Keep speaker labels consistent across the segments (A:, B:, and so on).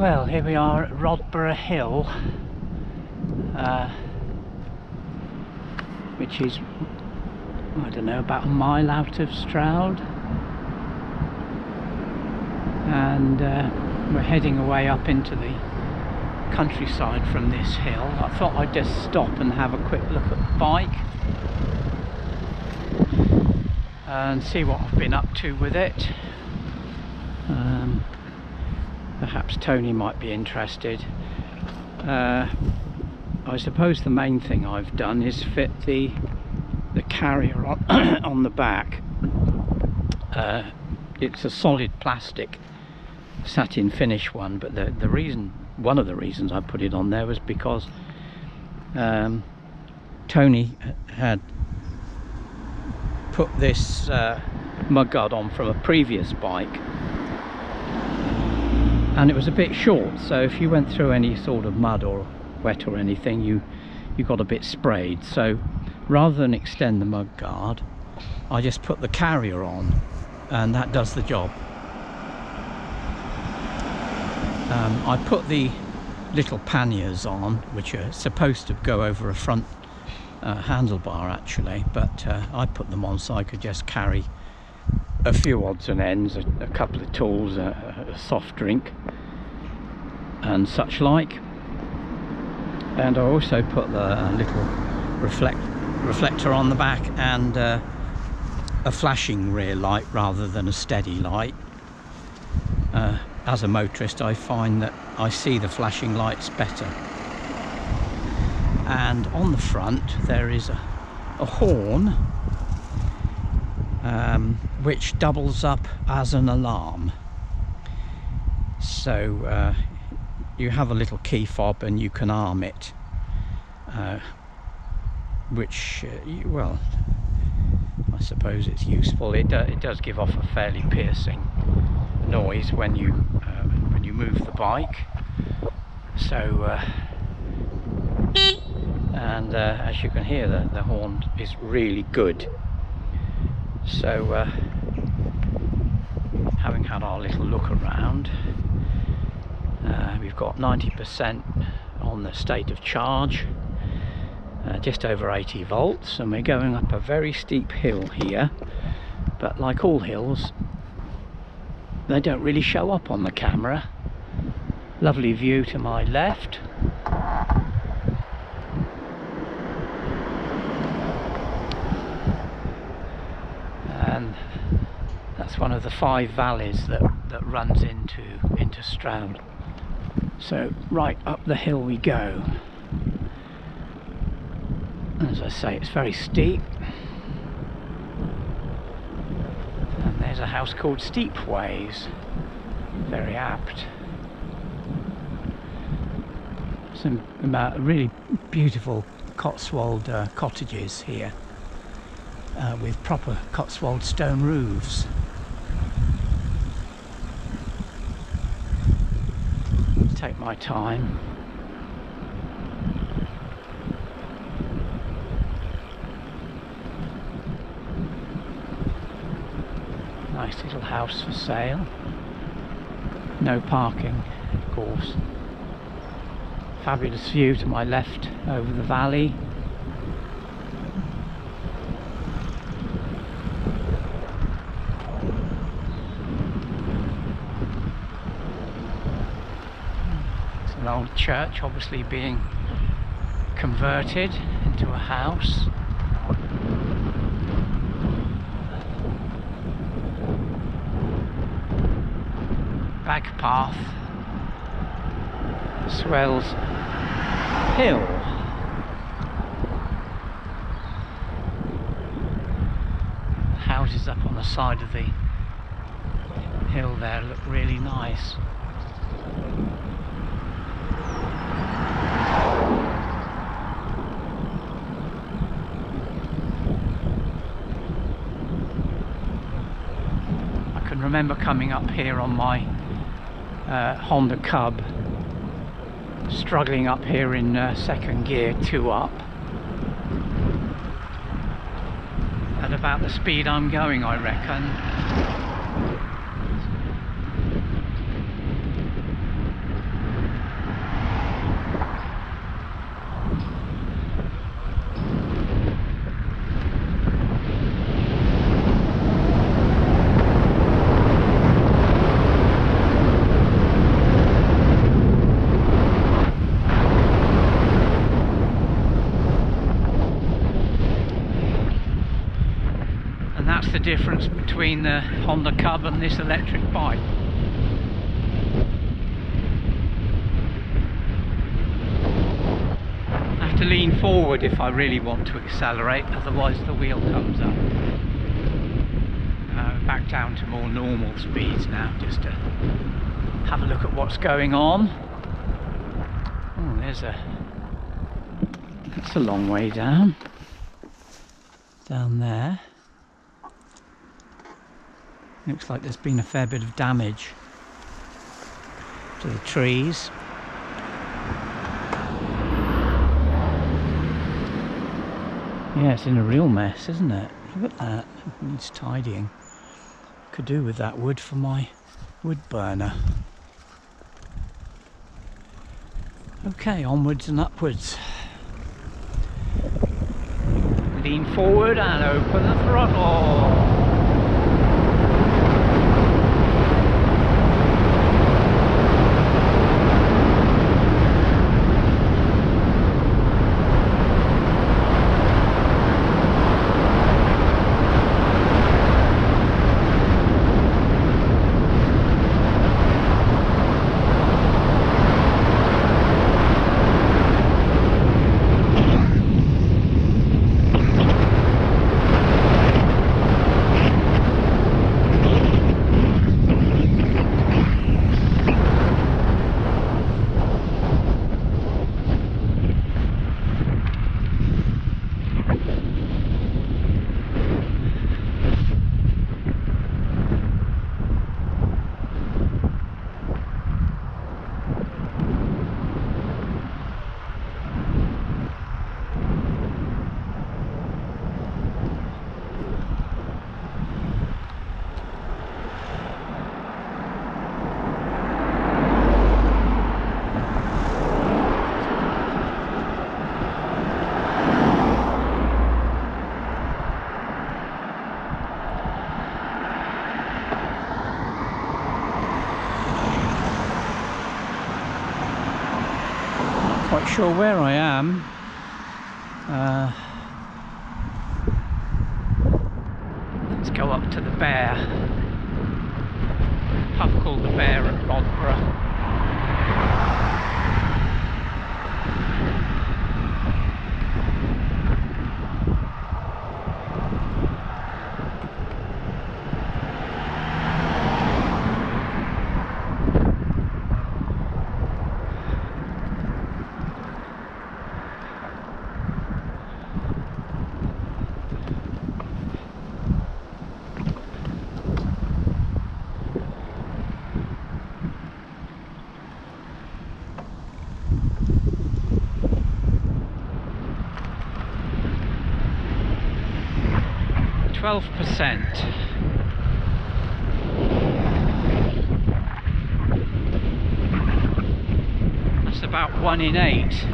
A: Well, here we are at Rodborough Hill, which is, I don't know, about a mile out of Stroud, and we're heading away up into the countryside from this hill. I thought I'd just stop and have a quick look at the bike and see what I've been up to with it. Perhaps Tony might be interested. I suppose the main thing I've done is fit the carrier on, on the back. It's a solid plastic satin finish one, but one of the reasons I put it on there was because Tony had put this mudguard on from a previous bike, and it was a bit short, so if you went through any sort of mud or wet or anything, you got a bit sprayed. So rather than extend the mudguard, I just put the carrier on, and that does the job. I put the little panniers on, which are supposed to go over a front handlebar actually, but I put them on so I could just carry a few odds and ends, a couple of tools, a soft drink and such like. And I also put the little reflector on the back, and a flashing rear light rather than a steady light. As a motorist, I find that I see the flashing lights better. And on the front there is a horn, which doubles up as an alarm. So you have a little key fob and you can arm it, which well, I suppose it's useful. It does give off a fairly piercing noise when you move the bike. So and as you can hear, the horn is really good. So having had our little look around, we've got 90% on the state of charge, just over 80 volts, and we're going up a very steep hill here, but like all hills, they don't really show up on the camera. Lovely view to my left. And that's one of the 5 valleys that runs into Stroud. So right up the hill we go. As I say, it's very steep. And there's a house called Steepways. Very apt. Some really beautiful Cotswold cottages here, with proper Cotswold stone roofs. Take my time. Nice little house for sale. No parking, of course. Fabulous view to my left over the valley. It's an old church, obviously being converted into a house. Bag path swells hill. The houses up on the side of the hill there look really nice. I can remember coming up here on my Honda Cub, struggling up here in second gear, 2 up, at about the speed I'm going, I reckon. the difference between the Honda Cub and this electric bike. I have to lean forward if I really want to accelerate, otherwise the wheel comes up. Back down to more normal speeds now, just to have a look at what's going on. Oh, that's a long way down there. Looks like there's been a fair bit of damage to the trees. Yeah, it's in a real mess, isn't it? Look at that, it needs tidying. Could do with that wood for my wood burner. Okay, onwards and upwards. Lean forward and open the throttle. Quite sure where I am. Let's go up to the Bear. Pub called the Bear at Rodborough. %. That's about 1 in 8.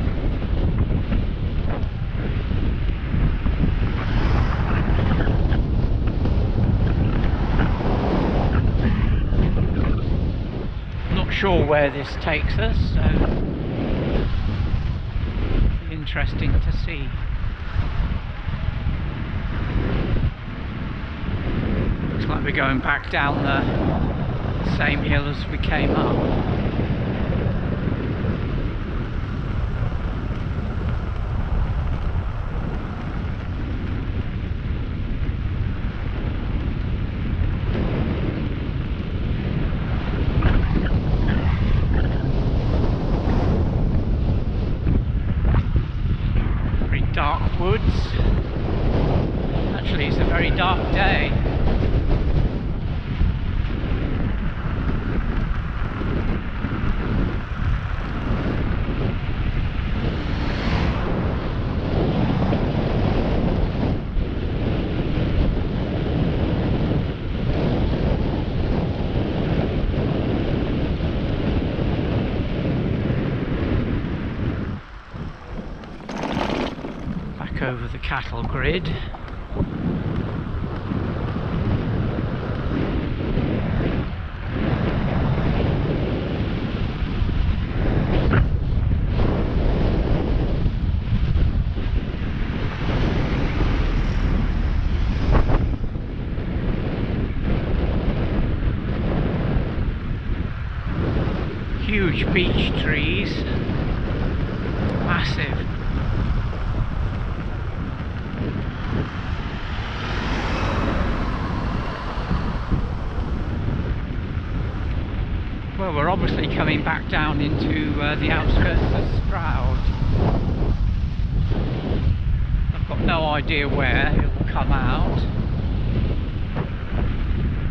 A: Not sure where this takes us, so it'll be interesting to see. Looks like we're going back down the same hill as we came up. Very dark woods. Actually, it's a very dark day. Over the cattle grid. huge beech trees, massive. Well, we're obviously coming back down into the outskirts of Stroud. I've got no idea where it will come out.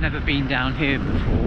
A: Never been down here before.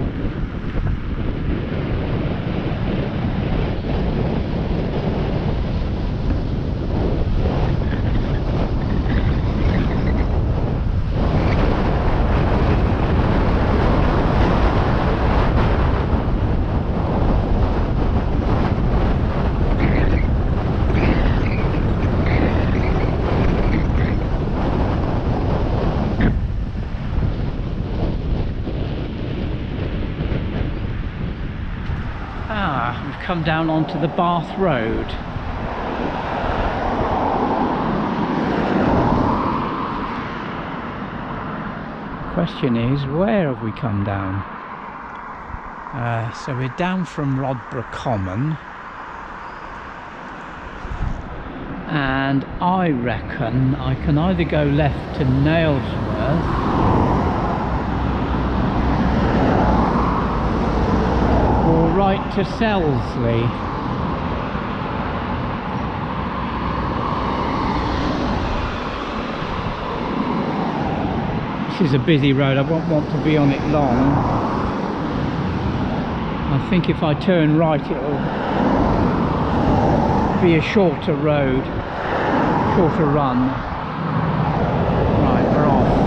A: We've come down onto the Bath Road. The question is, where have we come down? So we're down from Rodborough Common, and I reckon I can either go left to Nailsworth or right to Selsley. This is a busy road, I won't want to be on it long. I think if I turn right it'll be a shorter road, shorter run. Right, we're off.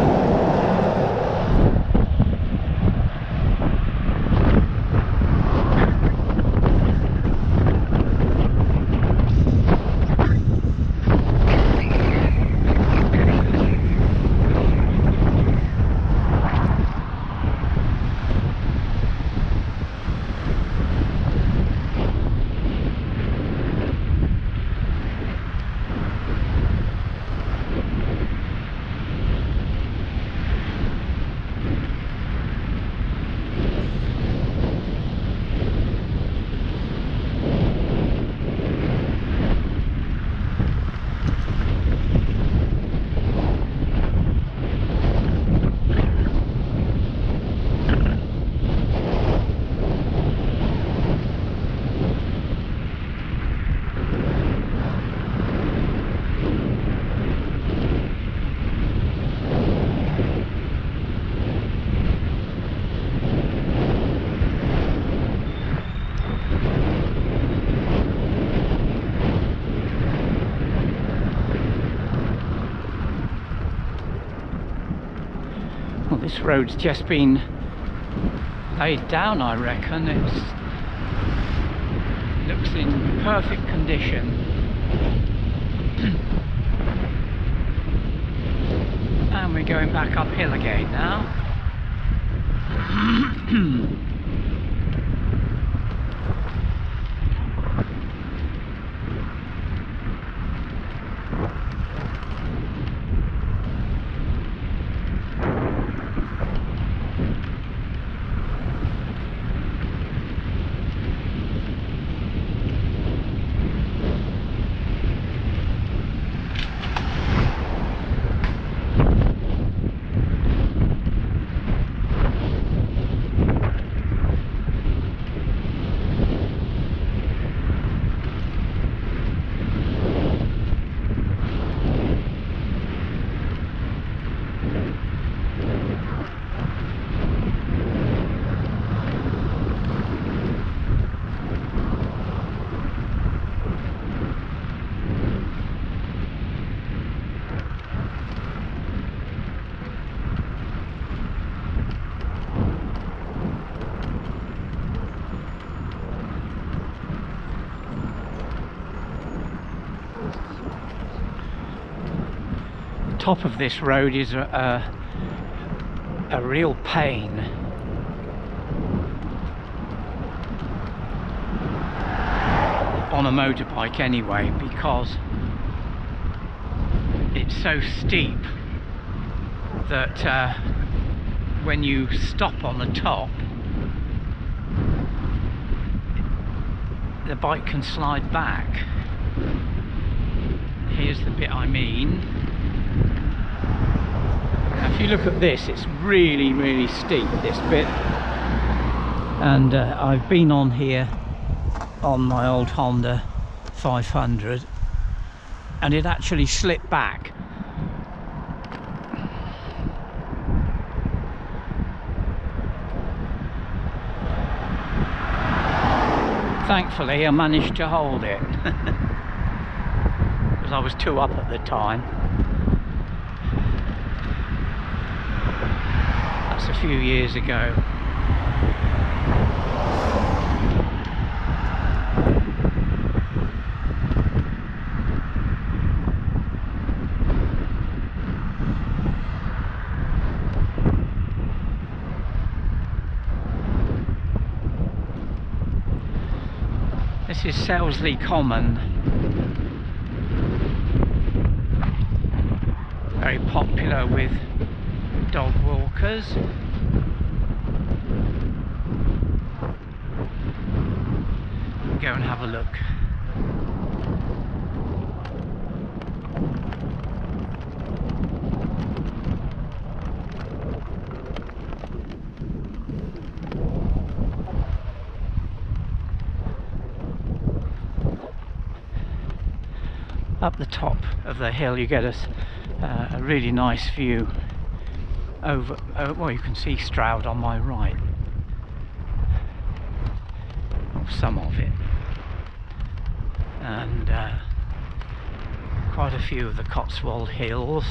A: Well, this road's just been laid down, I reckon. It looks in perfect condition. And we're going back uphill again now. Top of this road is a real pain. On a motorbike anyway, because it's so steep that when you stop on the top the bike can slide back. Here's the bit I mean. Now, if you look at this, it's really, really steep, this bit. And I've been on here on my old Honda 500 and it actually slipped back. Thankfully I managed to hold it because I was too up at the time. That's a few years ago. This is Selsley Common, very popular with dog walkers. Go and have a look. Up the top of the hill you get a really nice view over, well, you can see Stroud on my right, or some of it, and quite a few of the Cotswold hills.